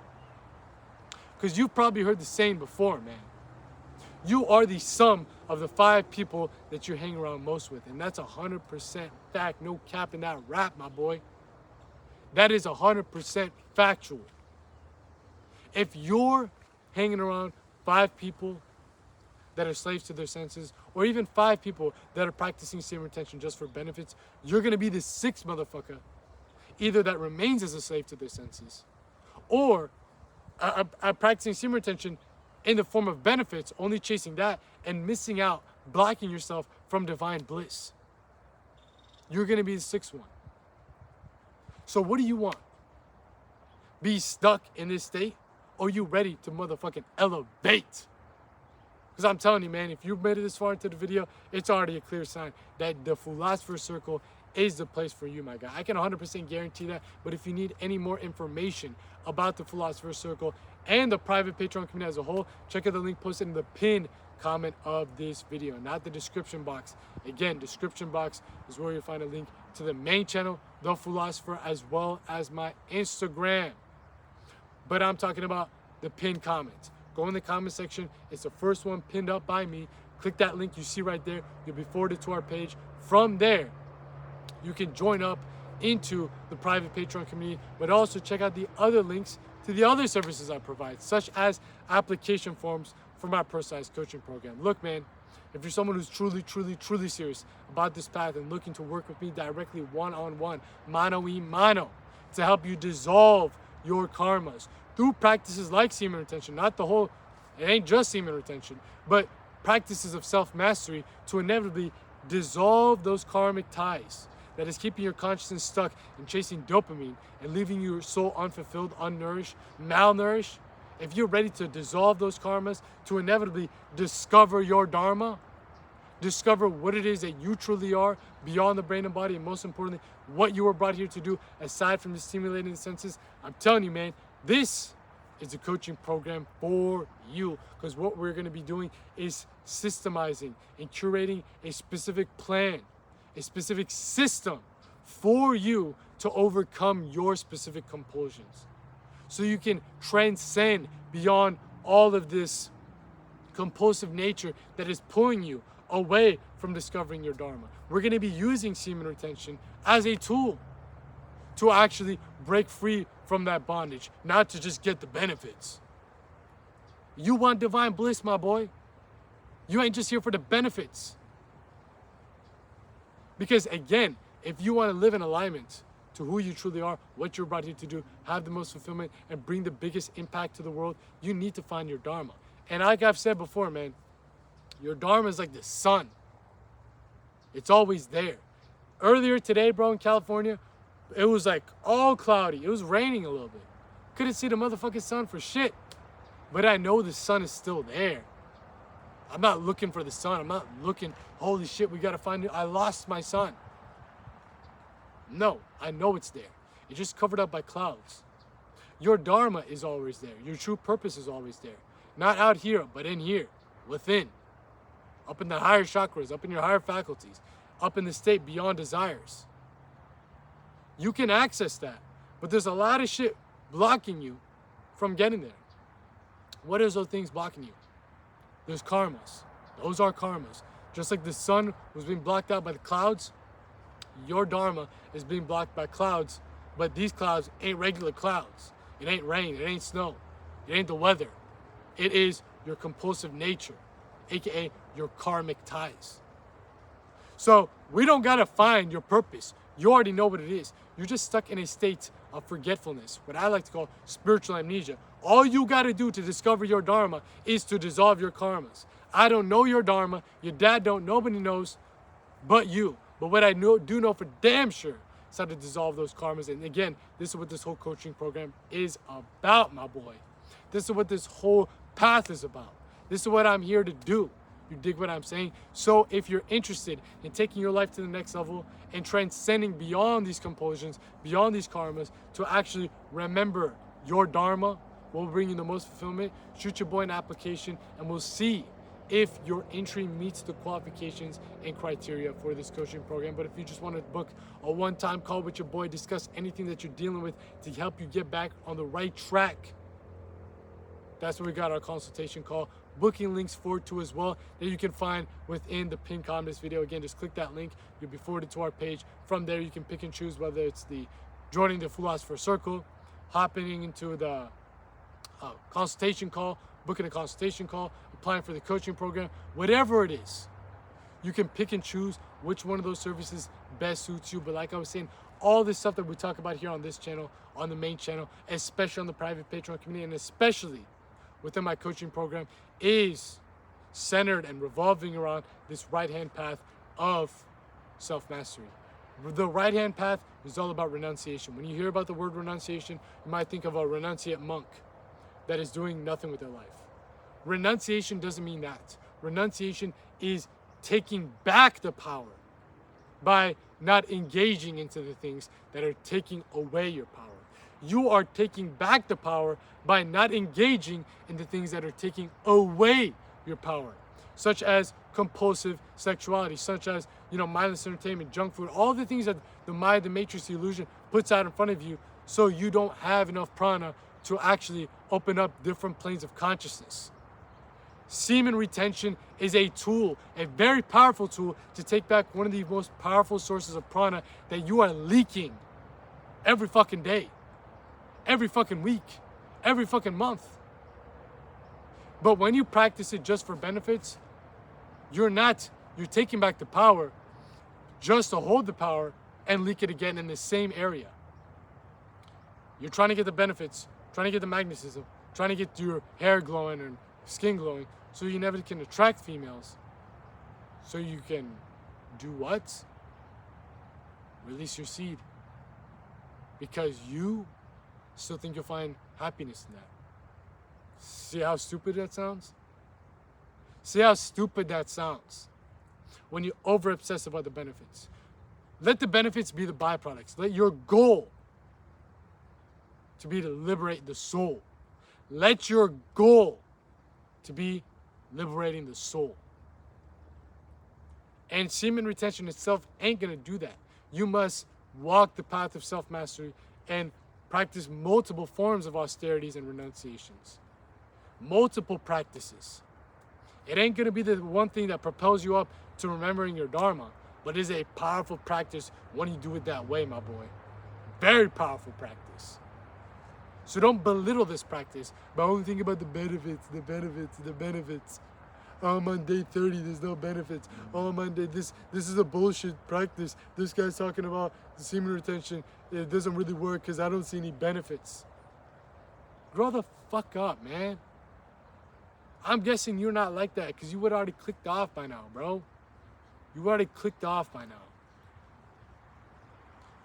Because you've probably heard the saying before, man. You are the sum of the 5 people that you hang around most with. And that's 100% fact. No cap in that rap, my boy. That is 100% factual. If you're hanging around 5 people that are slaves to their senses, or even 5 people that are practicing semen retention just for benefits, you're going to be the 6th motherfucker, either that remains as a slave to their senses, or practicing semen retention in the form of benefits, only chasing that and missing out, blocking yourself from divine bliss. You're going to be the 6th one. So what do you want? Be stuck in this state? Or are you ready to motherfucking elevate? Because I'm telling you, man, if you've made it this far into the video, it's already a clear sign that the Philosopher's Circle is the place for you, my guy. I can 100% guarantee that. But if you need any more information about the Philosopher's Circle and the private Patreon community as a whole, check out the link posted in the pinned comment of this video, not the description box. Again, description box is where you'll find a link to the main channel, The Philosopher, as well as my Instagram. But I'm talking about the pinned comments. Go in the comment section. It's the first one pinned up by me. Click that link you see right there. You'll be forwarded to our page. From there, you can join up into the private Patreon community, but also check out the other links to the other services I provide, such as application forms for my personalized coaching program. Look, man, If you're someone who's truly serious about this path and looking to work with me directly one-on-one, mano y mano, to help you dissolve your karmas through practices like semen retention, not the whole, it ain't just semen retention, but practices of self-mastery to inevitably dissolve those karmic ties that is keeping your consciousness stuck in chasing dopamine and leaving your soul unfulfilled, unnourished, malnourished. If you're ready to dissolve those karmas, to inevitably discover your dharma, discover what it is that you truly are beyond the brain and body, and most importantly, what you were brought here to do aside from just stimulating the senses, I'm telling you, man, this is a coaching program for you, because what we're going to be doing is systemizing and curating a specific plan, a specific system for you to overcome your specific compulsions, so you can transcend beyond all of this compulsive nature that is pulling you away from discovering your dharma. We're going to be using semen retention as a tool to actually break free from that bondage, not to just get the benefits. You want divine bliss, my boy. You ain't just here for the benefits. Because again, if you want to live in alignment to who you truly are, what you're brought here to do, have the most fulfillment, and bring the biggest impact to the world, you need to find your dharma. And like I've said before, man, your dharma is like the sun. It's always there. Earlier today, bro, in California, it was like all cloudy. It was raining a little bit. Couldn't see the motherfucking sun for shit. But I know the sun is still there. I'm not looking for the sun. I'm not looking, holy shit, we gotta find it. I lost my sun. No, I know it's there. It's just covered up by clouds. Your dharma is always there. Your true purpose is always there. Not out here, but in here, within. Up in the higher chakras, up in your higher faculties, up in the state beyond desires. You can access that, but there's a lot of shit blocking you from getting there. What is those things blocking you? There's karmas. Those are karmas. Just like the sun was being blocked out by the clouds, your dharma is being blocked by clouds, but these clouds ain't regular clouds. It ain't rain, it ain't snow, it ain't the weather. It is your compulsive nature, aka your karmic ties. So we don't gotta find your purpose. You already know what it is. You're just stuck in a state of forgetfulness, what I like to call spiritual amnesia. All you gotta do to discover your dharma is to dissolve your karmas. I don't know your dharma, your dad don't, nobody knows but you. But what I do know for damn sure is how to dissolve those karmas. And again, this is what this whole coaching program is about, my boy. This is what this whole path is about. This is what I'm here to do. You dig what I'm saying? So if you're interested in taking your life to the next level and transcending beyond these compulsions, beyond these karmas, to actually remember your dharma, what will bring you the most fulfillment, shoot your boy an application and we'll see if your entry meets the qualifications and criteria for this coaching program. But if you just want to book a one-time call with your boy, discuss anything that you're dealing with to help you get back on the right track, that's where we got our consultation call. Booking links forward to as well that you can find within the pinned comment this video. Again, just click that link. You'll be forwarded to our page. From there, you can pick and choose whether it's the joining the Philosopher Circle, hopping into the consultation call, booking a consultation call, applying for the coaching program, whatever it is. You can pick and choose which one of those services best suits you. But like I was saying, all this stuff that we talk about here on this channel, on the main channel, especially on the private Patreon community, and especially within my coaching program, is centered and revolving around this right-hand path of self-mastery. The right-hand path is all about renunciation. When you hear about the word renunciation, you might think of a renunciate monk that is doing nothing with their life. Renunciation doesn't mean that. Renunciation is taking back the power by not engaging into the things that are taking away your power. You are taking back the power by not engaging in the things that are taking away your power, such as compulsive sexuality, such as, mindless entertainment, junk food, all the things that the mind, the matrix, the illusion puts out in front of you, so you don't have enough prana to actually open up different planes of consciousness. Semen retention is a tool, a very powerful tool to take back one of the most powerful sources of prana that you are leaking every fucking day, every fucking week, every fucking month. But when you practice it just for benefits, You're taking back the power just to hold the power and leak it again in the same area. You're trying to get the benefits, trying to get the magnetism, trying to get your hair glowing and skin glowing so you never can attract females. So you can do what? Release your seed. Because you still think you'll find happiness in that. See how stupid that sounds? See how stupid that sounds when you over-obsess about the benefits. Let the benefits be the byproducts. Let your goal to be to liberate the soul. Let your goal to be liberating the soul. And semen retention itself ain't gonna do that. You must walk the path of self-mastery and practice multiple forms of austerities and renunciations. Multiple practices. It ain't gonna be the one thing that propels you up to remembering your Dharma, but it is a powerful practice when you do it that way, my boy. Very powerful practice. So don't belittle this practice by only thinking about the benefits, the benefits, the benefits. Oh, I'm on day 30, there's no benefits. Oh, I'm on day, this is a bullshit practice. This guy's talking about the semen retention. It doesn't really work because I don't see any benefits. Grow the fuck up, man. I'm guessing you're not like that because you would already clicked off by now, bro. You already clicked off by now.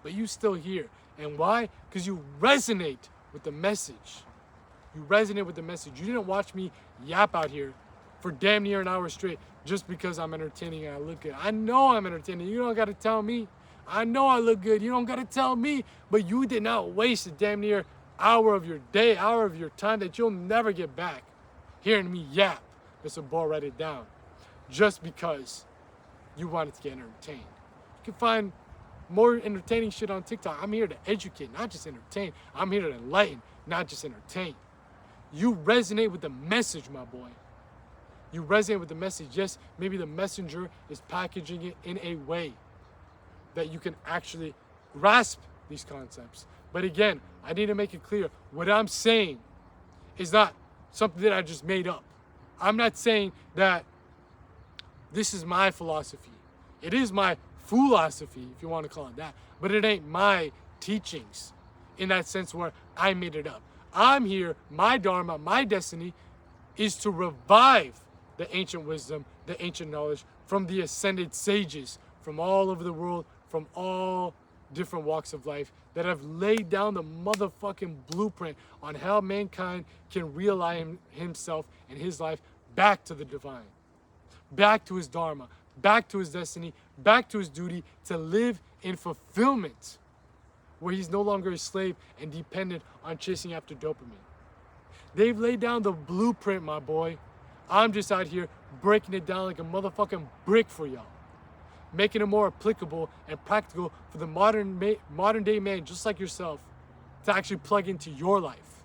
But you still here. And why? Because you resonate with the message. You resonate with the message. You didn't watch me yap out here for damn near an hour straight just because I'm entertaining and I look good. I know I'm entertaining. You don't got to tell me. I know I look good. You don't got to tell me. But you did not waste a damn near hour of your day, hour of your time that you'll never get back hearing me yap. Mr. Ball, write it down. Just because you wanted to get entertained. You can find more entertaining shit on TikTok. I'm here to educate, not just entertain. I'm here to enlighten, not just entertain. You resonate with the message, my boy. You resonate with the message. Yes, maybe the messenger is packaging it in a way that you can actually grasp these concepts. But again, I need to make it clear. What I'm saying is not something that I just made up. I'm not saying that this is my philosophy. It is my philosophy, if you want to call it that, but it ain't my teachings in that sense where I made it up. I'm here, my Dharma, my destiny is to revive the ancient wisdom, the ancient knowledge from the ascended sages from all over the world, from all different walks of life that have laid down the motherfucking blueprint on how mankind can realign himself and his life back to the divine, back to his Dharma, back to his destiny, back to his duty to live in fulfillment where he's no longer a slave and dependent on chasing after dopamine. They've laid down the blueprint, my boy. I'm just out here breaking it down like a motherfucking brick for y'all, making it more applicable and practical for the modern day man just like yourself to actually plug into your life.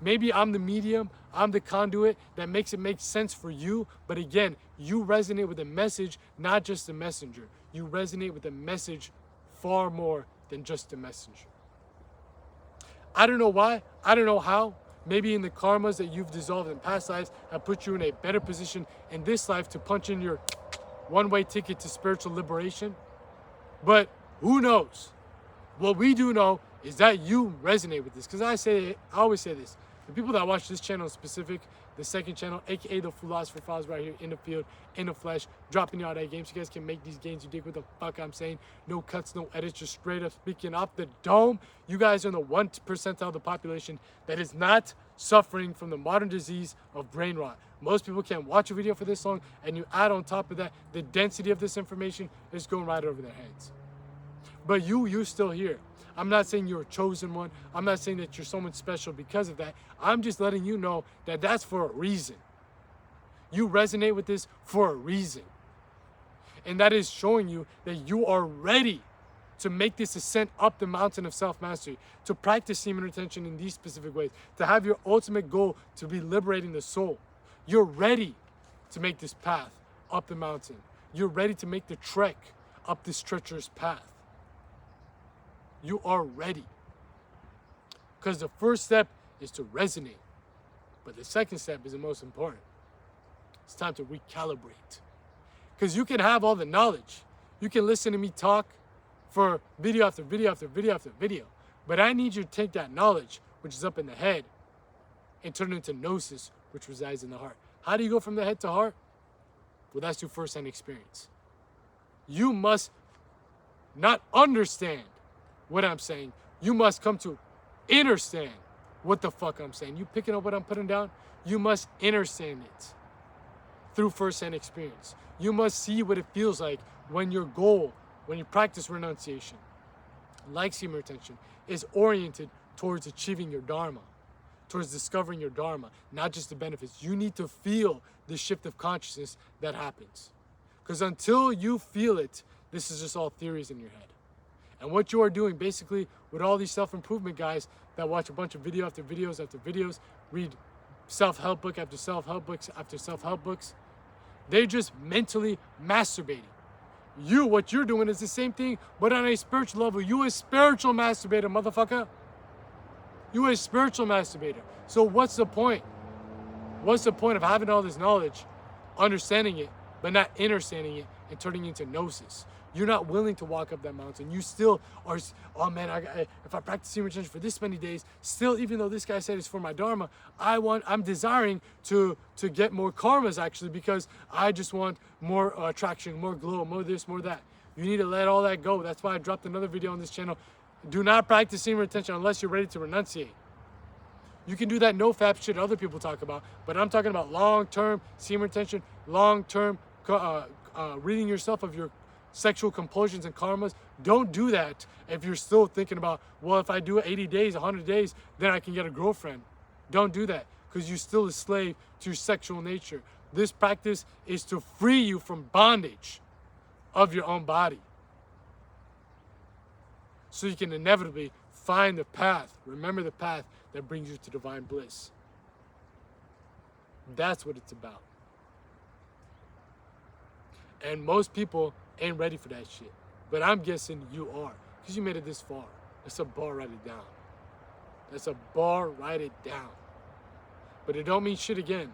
Maybe I'm the medium, I'm the conduit that makes it make sense for you, but again, you resonate with the message, not just the messenger. You resonate with the message far more than just the messenger. I don't know why, I don't know how. Maybe in the karmas that you've dissolved in past lives have put you in a better position in this life to punch in your one-way ticket to spiritual liberation. But who knows? What we do know is that you resonate with this. Because I always say this. The people that watch this channel in specific, the second channel, aka the Philosopher Files right here in the field, in the flesh, dropping out that games. You guys can make these games. You dig what the fuck I'm saying. No cuts, no edits, just straight up speaking off the dome. You guys are in the 1% of the population that is not suffering from the modern disease of brain rot. Most people can't watch a video for this long, and you add on top of that, the density of this information is going right over their heads. But you're still here. I'm not saying you're a chosen one. I'm not saying that you're someone special because of that. I'm just letting you know that that's for a reason. You resonate with this for a reason. And that is showing you that you are ready to make this ascent up the mountain of self-mastery, to practice semen retention in these specific ways, to have your ultimate goal to be liberating the soul. You're ready to make this path up the mountain. You're ready to make the trek up this treacherous path. You are ready. Because the first step is to resonate. But the second step is the most important. It's time to recalibrate. Because you can have all the knowledge. You can listen to me talk for video after video after video after video. But I need you to take that knowledge, which is up in the head, and turn it into gnosis, which resides in the heart. How do you go from the head to heart? Well, that's through first-hand experience. You must not understand what I'm saying. You must come to understand what the fuck I'm saying. You picking up what I'm putting down? You must understand it through first-hand experience. You must see what it feels like when your goal, when you practice renunciation, like semen retention, is oriented towards achieving your dharma, towards discovering your dharma, not just the benefits. You need to feel the shift of consciousness that happens. Because until you feel it, this is just all theories in your head. And what you are doing basically with all these self-improvement guys that watch a bunch of video after videos after videos, read self-help book after self-help books after self-help books, they're just mentally masturbating. What you're doing is the same thing, but on a spiritual level. You a spiritual masturbator, motherfucker. You a spiritual masturbator. So what's the point? What's the point of having all this knowledge, understanding it, but not understanding it and turning it into gnosis? You're not willing to walk up that mountain. You still are, oh man, if I practice semen retention for this many days, still, even though this guy said it's for my dharma, I'm desiring to get more karmas actually, because I just want more attraction, more glow, more this, more that. You need to let all that go. That's why I dropped another video on this channel. Do not practice semen retention unless you're ready to renunciate. You can do that no-fap shit other people talk about, but I'm talking about long-term semen retention, long-term reading yourself of your sexual compulsions and karmas. Don't do that if you're still thinking about, well, if I do it 80 days, 100 days, then I can get a girlfriend. Don't do that, because you're still a slave to your sexual nature. This practice is to free you from bondage of your own body, so you can inevitably find the path. Remember the path that brings you to divine bliss. That's what it's about. And most people ain't ready for that shit. But I'm guessing you are, because you made it this far. That's a bar, write it down. That's a bar, write it down. But it don't mean shit again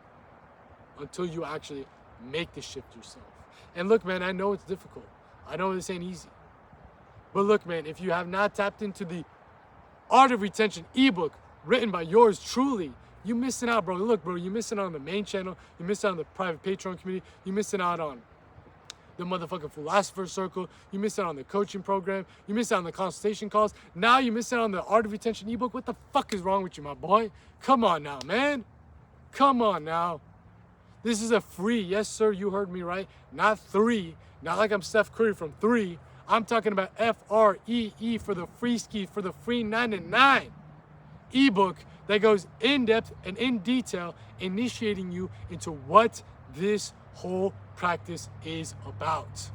until you actually make the shift yourself. And look, man, I know it's difficult. I know this ain't easy. But look, man, if you have not tapped into the Art of Retention ebook written by yours truly, you missing out, bro. Look, bro, you're missing out on the main channel. You're missing out on the private Patreon community. You're missing out on the motherfucking Philosopher Circle. You missed out on the coaching program. You missed out on the consultation calls. Now you missed out on the Art of Retention ebook. What the fuck is wrong with you, my boy? Come on now, man. Come on now. This is a free, yes sir, you heard me right, not three. Not like I'm Steph Curry from 3. I'm talking about FREE for the free ski, for the free 99 ebook that goes in depth and in detail, initiating you into what this whole practice is about.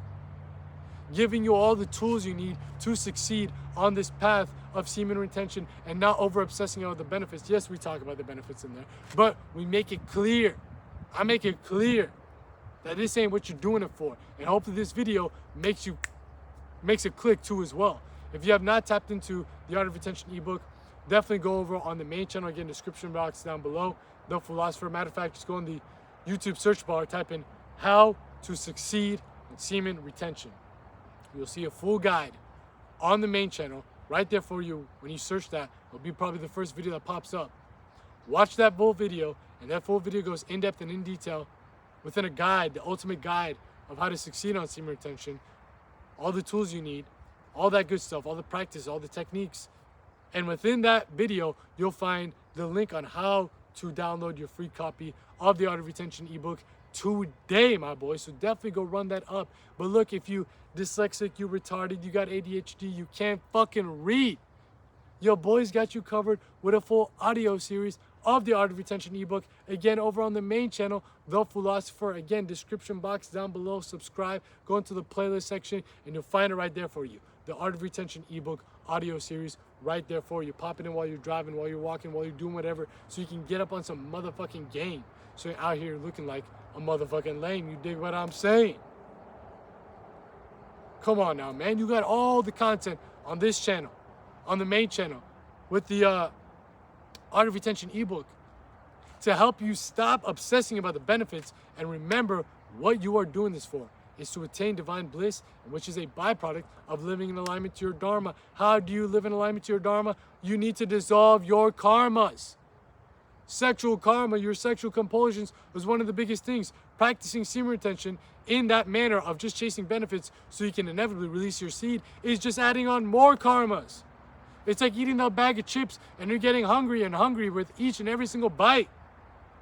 Giving you all the tools you need to succeed on this path of semen retention and not over obsessing on the benefits. Yes, we talk about the benefits in there, but we make it clear. I make it clear that this ain't what you're doing it for. And hopefully this video makes it click too as well. If you have not tapped into the Art of Retention ebook, definitely go over on the main channel, again, description box down below, The Philosopher. Matter of fact, just go in the YouTube search bar, type in how to succeed in semen retention. You'll see a full guide on the main channel right there for you. When you search that, it'll be probably the first video that pops up. Watch that full video, and that full video goes in depth and in detail within a guide, the ultimate guide of how to succeed on semen retention, all the tools you need, all that good stuff, all the practice, all the techniques. And within that video, you'll find the link on how to download your free copy of the Art of Retention ebook today, my boy. So definitely go run that up. But look, if you dyslexic, you retarded, you got ADHD, you can't fucking read, your boy's got you covered with a full audio series of the Art of Retention ebook. Again, over on the main channel, The Philosopher. Again, description box down below. Subscribe, go into the playlist section, and you'll find it right there for you. The Art of Retention ebook audio series right there for you. Pop it in while you're driving, while you're walking, while you're doing whatever, so you can get up on some motherfucking game. So you're out here looking like a motherfucking lame. You dig what I'm saying? Come on now, man. You got all the content on this channel, on the main channel, with the Art of Retention ebook to help you stop obsessing about the benefits and remember what you are doing this for. is to attain divine bliss, which is a byproduct of living in alignment to your dharma. How do you live in alignment to your dharma? You need to dissolve your karmas. Sexual karma, your sexual compulsions, was one of the biggest things. Practicing semen retention in that manner of just chasing benefits so you can inevitably release your seed is just adding on more karmas. It's like eating that bag of chips and you're getting hungry and hungry with each and every single bite.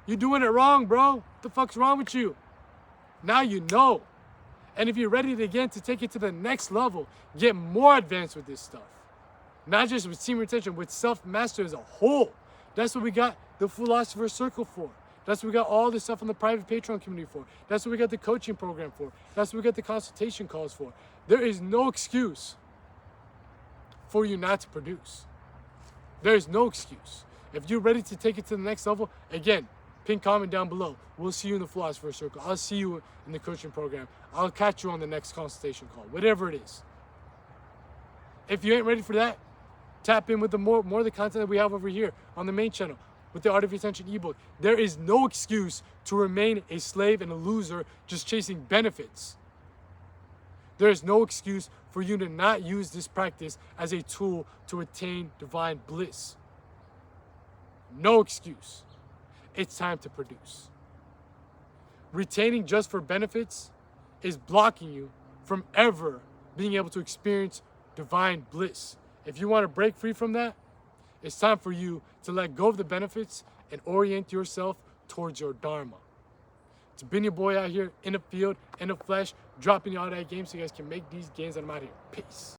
You're doing it wrong, bro. What the fuck's wrong with you? Now you know. And if you're ready to again to take it to the next level, get more advanced with this stuff. Not just with semen retention, with self-mastery as a whole. That's what we got the Philosopher's Circle for. That's what we got all this stuff on the private Patreon community for. That's what we got the coaching program for. That's what we got the consultation calls for. There is no excuse for you not to produce. There is no excuse. If you're ready to take it to the next level, again, pin comment down below. We'll see you in the Philosopher's Circle. I'll see you in the coaching program. I'll catch you on the next consultation call, whatever it is. If you ain't ready for that, tap in with the more of the content that we have over here on the main channel with the Art of Retention ebook. There is no excuse to remain a slave and a loser just chasing benefits. There is no excuse for you to not use this practice as a tool to attain divine bliss. No excuse. It's time to produce. Retaining just for benefits is blocking you from ever being able to experience divine bliss. If you want to break free from that, it's time for you to let go of the benefits and orient yourself towards your dharma. It's been your boy out here in the field, in the flesh, dropping you all that game so you guys can make these gains, and I'm out here. Peace.